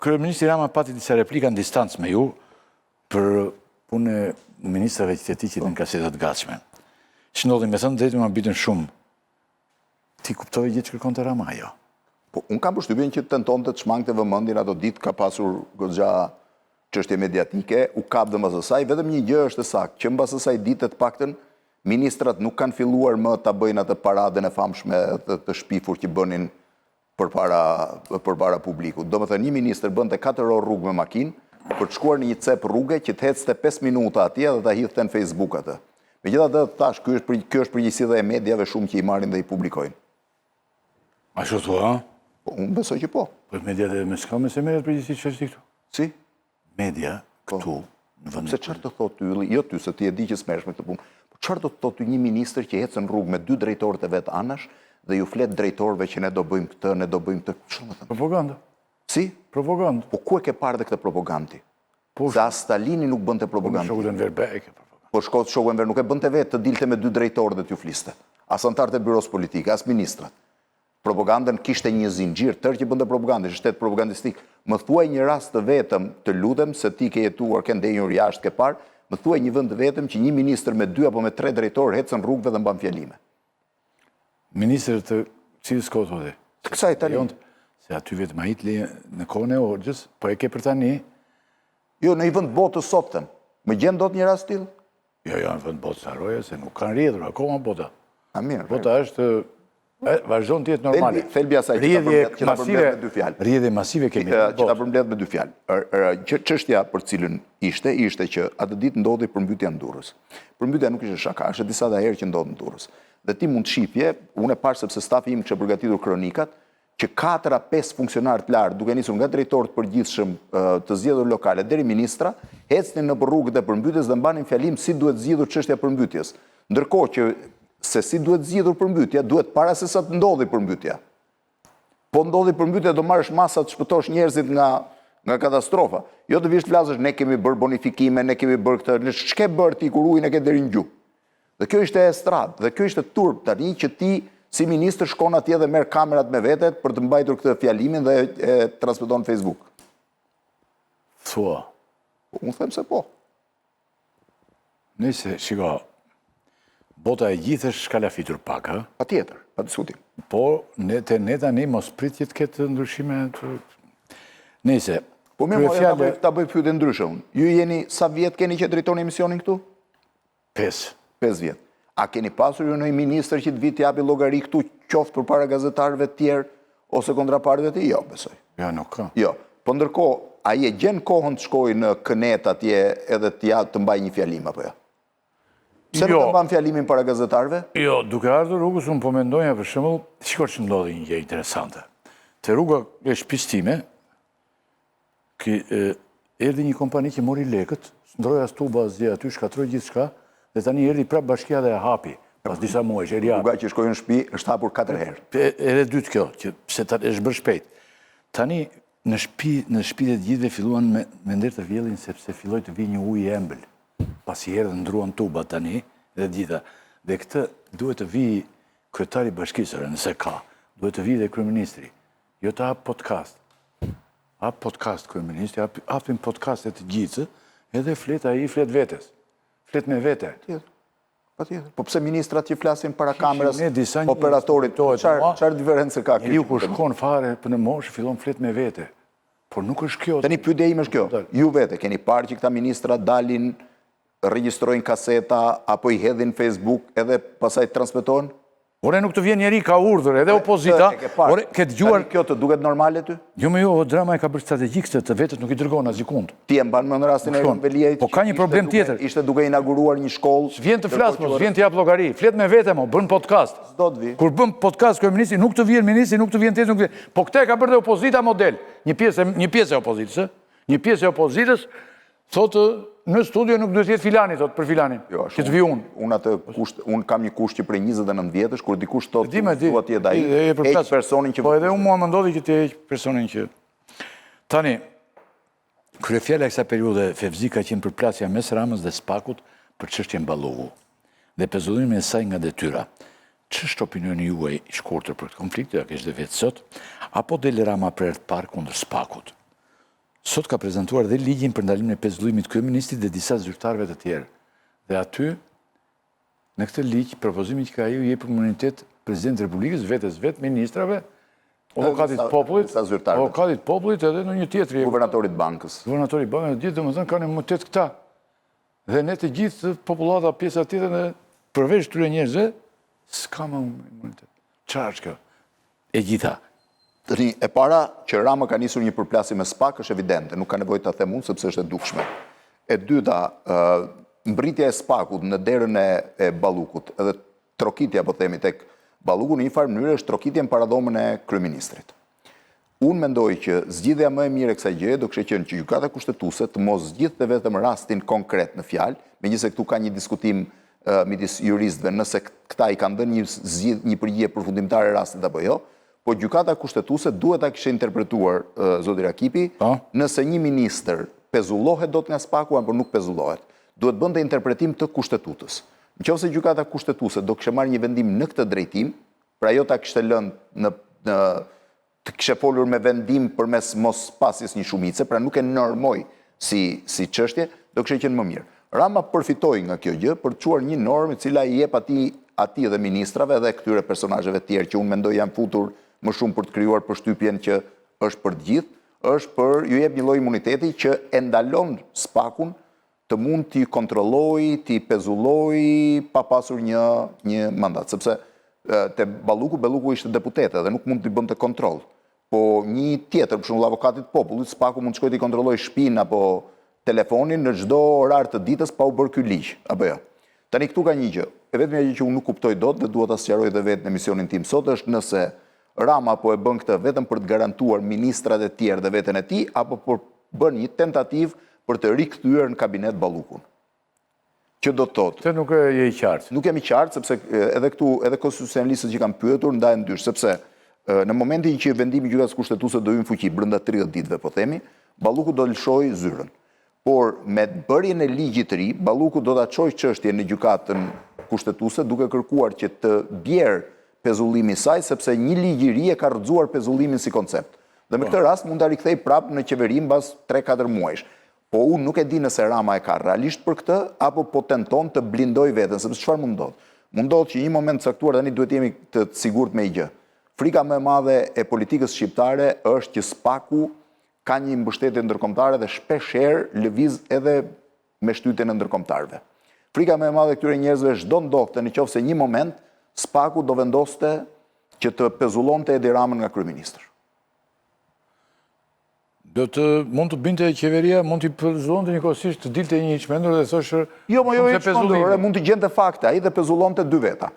Kryeministri Rama pati disa replika në distancë me ju për punë e ministrave që të ti që në kasetat gatshme. Që ndodhin me thënë drejtë më bitën shumë. Ti kuptove gjithë që kërkon të Rama, jo? Po, unë kam përshtypjen që tenton të çmangë të vëmendjen ato ditë ka pasur goxha çështje mediatike, u kap dhe mbas asaj, vetëm një gjë është e saktë, që mbas asaj dite të paktën ministrat nuk kanë filluar më ta bëjnë atë paradën e famshme të shpifur që bënin përpara publikut. Domethënë një ministër bënte 4 orë rrugë me makinë për të shkuar në një cep rrugë që të ecte 5 minuta atje dhe ta hidhte në Facebook atë. Megjithatë thash, ky është përgjegjësia dhe e mediave shumë që i marrin dhe i publikojnë. Ashtu thua, a? Po, unë besoj që po. Po mediat e me s'ka me se mediat përgjegjësi që është këtu? Si? Media këtu në vend. Se çfarë të thotë ty, jo ty se ti e di që s'merresh me këtë punë. Po çfarë do të thotë një ministër që ecën rrugë me 2 drejtorët e vet anash dhe ju flet drejtorëve që ne do bëjmë këtë, ne do bëjmë këtë. Çfarë më thënë? Propaganda. Si? Propaganda. Po ku e ke parë dhe këtë propagandë? Se as Stalini nuk bënte propagandë. Po shokut Enver Beke propaganda. Po shoku Enver nuk e bënte vetë të dilte me 2 drejtorë dhe t'ju fliste. As antarët e byros politike, as ministrat. Propagandën kishte një zinxhir tërë që bënte propagandë, është shtet propagandistik. Më thuaj një rast të vetëm, të lutem, se ti ke jetuar, ke ndenjur jashtë, ke parë, më thuaj një vend të vetëm që një ministër me 2 apo me 3 drejtorë ecën rrugëve dhe mban fjalime. Ministër të cilës kohë thotë? Kësaj tani. Se aty vetëm ai në kohën e Orgjës, po e ke për tani? Jo, në një vend botës sotëm. Më gjen dot një rast tillë? Jo, në vend botës haroja se nuk kanë rrjedhur akoma bota. A mirë. Bota është vazhdon të jetë normale. Thelbi asaj që ta përmbledh me 2 fjalë. Rrjedhje masive kemi. Që ta përmbledh me 2 fjalë. Çështja për cilën ishte që atë ditë ndodhi përmbytja në Durrës. Përmbytja nuk ishte shaka, është disa herë që ndodh në Durrës. Dhe ti mund të shifje, unë e parë sepse stafi im kishte përgatitur kronikat, që 4-5 funksionarë të lartë, duke nisur nga drejtorët përgjithshëm të zgjedhur lokale deri ministra, ecnin në rrugët e përmbytjes dhe mbanin fjalim si duhet zgjidhur çështja e përmbytjes. Ndërkohë që se si duhet zgjidhur përmbytja, duhet para se sa të ndodhi përmbytja. Po ndodhi përmbytja, do marrësh masa të shpëtosh njerëzit nga katastrofa. Jo të vish të flasësh, ne kemi bërë bonifikime, ne kemi bërë këtë, ç'ke bërë ti kur ujin e ke deri në gjuhë. Dhe kjo ishte estradë, dhe kjo ishte turp tani që ti si ministër shkon atje dhe merr kamerat me vete për të mbajtur këtë fjalimin dhe e transmeton në Facebook. Thua. Unë them se po. Nëse, shiko, bota e gjithë është shkalafitur pak, ha? Patjetër, pa diskutim. Po, ne tani mos pritje të ketë ndryshime të... Nëse, po mirë, ta bëj pyetje ndryshe unë. Ju jeni, sa vjet keni që drejtoni emisionin këtu? 5 vjet. A keni pasur ju ndonjë ministër që të vit japi llogari këtu qoftë përpara gazetarëve të tjerë ose kontrapartëve të tij? Jo, besoj. Ja, nuk ka. Jo. Po ndërkohë, ai e gjen kohën të shkojë në kënet atje edhe të mbaj një fjalim apo jo? Pse nuk mban fjalimin para gazetarëve? Jo, duke ardhur rrugës unë po mendoja për shembull, shikoj që ndodhi një gjë interesante. Te rruga e shtëpisë time, erdhi një kompani që mori lekët, ndroi stuba asgjë aty, shkatroi gjithçka. Dhe tani erdhi prapë bashkia dhe e hapi, pas disa muajsh, rruga që shkojnë në shtëpi është hapur 4 herë. Edhe dytë kjo, që pse është bërë shpejt. Tani në shtëpitë e gjithëve filluan me nder të vjellin sepse filloi të vijë një ujë i ëmbël. Pasi erdhën ndruan tuba tani dhe gjitha. Dhe këtë duhet të vijë kryetari i bashkisë, nëse ka, duhet të vijë dhe kryeministri. Jo të hap podcast. Hap podcast kryeministri, hapin podcastet të gjithë, edhe flet ai flet vetes. Flet me vete. Patjetër. Po pse ministrat që flasin para kamerës, operatorit, çfarë diferencë ka kjo? Njeriu kur shkon fare në moshë fillon flet me vete. Por nuk është kjo. Tani pyetja ime është kjo. Ju vete keni parë që këta ministra dalin, regjistrojnë kaseta apo i hedhin Facebook edhe pastaj transmetojnë? Ore nuk të vjen njeri ka urdhër, edhe opozita, ore ke dëgjuar... Kjo të duket normale ty? Jo me jo, drama e ka bërë strategjik se të vetët nuk i dërgon asgjë kund. Ti e mban më në rastin e Veliajt? Po ka një problem tjetër. Ishte duke inauguruar një shkollë... Vjen të flasë, mos vjen të jap llogari. Flet me vete, mo, bën podcast. S'do të vi. Kur bën podcast kryeministri, nuk të vjen ministri, nuk të vjen tjetër, nuk të vjen. Po këtë ka bërë dhe opozita model. Një pjesë e opozitës, Një pjesë e opozitës thotë në studio nuk duhet jetë filani, thotë për filanin. Që të vi unë. Unë kam një kusht që prej 29 vjetësh, kur dikush thotë duhet jetë ai, heq personin që... Po edhe unë mua më ndodhi që të heq personin që... Tani, kryefjala e kësaj periudhe Fevzi ka qenë përplasja mes Ramës dhe Spakut për çështjen Ballogu dhe pezullimin e saj nga detyra. Ç'është opinioni juaj i shkurtër për këtë konflikt, ja kesh dhe vetë sot, apo del Rama për herë të parë kundër Spakut? sot ka prezentuar dhe ligjin për ndalimin e pezullimit kryeministrit dhe disa zyrtarëve të tjerë. Dhe aty, në këtë ligj, propozimi që ka ju jep imunitet Presidentit të Republikës, vetes vetë, ministrave, avokatit popullit edhe në një tjetër. Guvernatorit bankës. Guvernatorit bankës, gjithë domethënë kanë imunitet këta. Dhe ne të gjithë popullata pjesa tjetër përveç këtyre njerëzve, s'ka më imunitet. Çfarë është kjo? E gjitha. Tani, e para që Rama ka nisur një përplasje me SPAK është evidente, nuk ka nevojë ta them unë sepse është e dukshme. E dyta, mbritja e SPAK-ut në derën e Ballukut, edhe trokitja po themi tek Balluku në një farë mënyrë është trokitja në paradomën e kryeministrit. Unë mendoj që zgjidhja më e mirë e kësaj gjëje do kishte qenë që gjykata kushtetuese të mos zgjidhte vetëm rastin konkret në fjalë, megjithëse këtu ka një diskutim midis juristëve nëse këta i kanë dhënë një përgjigje përfundimtare rastit apo jo, po gjykata kushtetuese duhet ta kishte interpretuar zoti Rakipi, nëse një ministër pezullohet dot nga SPAK-u apo nuk pezullohet, duhet bënte interpretim të kushtetutës. Nëse gjykata kushtetuese do kishte marrë një vendim në këtë drejtim, pra jo ta kishte lënë të kishte folur me vendim përmes mos pasjes një shumice, pra nuk e normoj si çështje, do kishte qenë më mirë. Rama përfitoi nga kjo gjë për të çuar një normë e cila i jep atij dhe ministrave dhe këtyre personazheve të tjerë që unë mendoj janë futur më shumë për të krijuar përshtypjen që është për të gjithë, është për ju jep një lloj imuniteti që e ndalon SPAK-un të mund t'i kontrolloj, t'i pezulloj pa pasur një mandat. Sepse te Balluku ishte deputete dhe nuk mund t'i bënte kontroll. Po një tjetër, për shembull avokatit popullit, SPAK-u mund të shkojë t'i kontrolloj shtëpinë apo telefonin në çdo orar të ditës pa u bërë ky ligj, apo jo. Tani këtu ka një gjë. E vetmja gjë që unë nuk kuptoj dot dhe dua ta sqaroj edhe vetë në emisionin tim sot është nëse Rama po e bën këtë vetëm për të garantuar ministrat e tjerë dhe veten e tij apo për bën një tentativë për të rikthyer në kabinet Ballukun. Që do të thotë. Të nuk je i qartë. Nuk jam i qartë sepse edhe këtu edhe konstitucionalistët që kanë pyetur ndahen dysh, sepse në momentin që vendimi i gjykatës kushtetuese do hyjë në fuqi brenda 30 ditëve, po themi, Balluku do lëshojë zyrën. Por me bërjen e ligjit të ri, Balluku do ta çojë çështjen në gjykatën kushtetuese duke kërkuar që të bjerë pezullimi i saj sepse një ligj i ri e ka rrëzuar pezullimin si koncept. Dhe me këtë rast mund ta rikthej prapë në qeveri mbas 3-4 muajsh. Po unë nuk e di nëse Rama e ka realisht për këtë, apo po tenton të blindoj veten, sepse çfarë mund ndodh? Mund ndodh që një moment caktuar tani duhet jemi të sigurt me një gjë. Frika më e madhe e politikës shqiptare është që SPAK-u ka një mbështetje ndërkombëtare dhe shpeshherë lëviz edhe me shtytjen e ndërkombëtarëve. Frika më e madhe këtyre njerëzve çdo ndodhte nëse një moment SPAK-u do vendoste që të pezullonte Edi Ramën nga kryeministri. Mund të binte qeveria, mund t'i pezullonte njëkohësisht të dilte një çmendur dhe thoshë jo, i çmendur, mund të gjente fakte ai dhe pezullonte dy veta.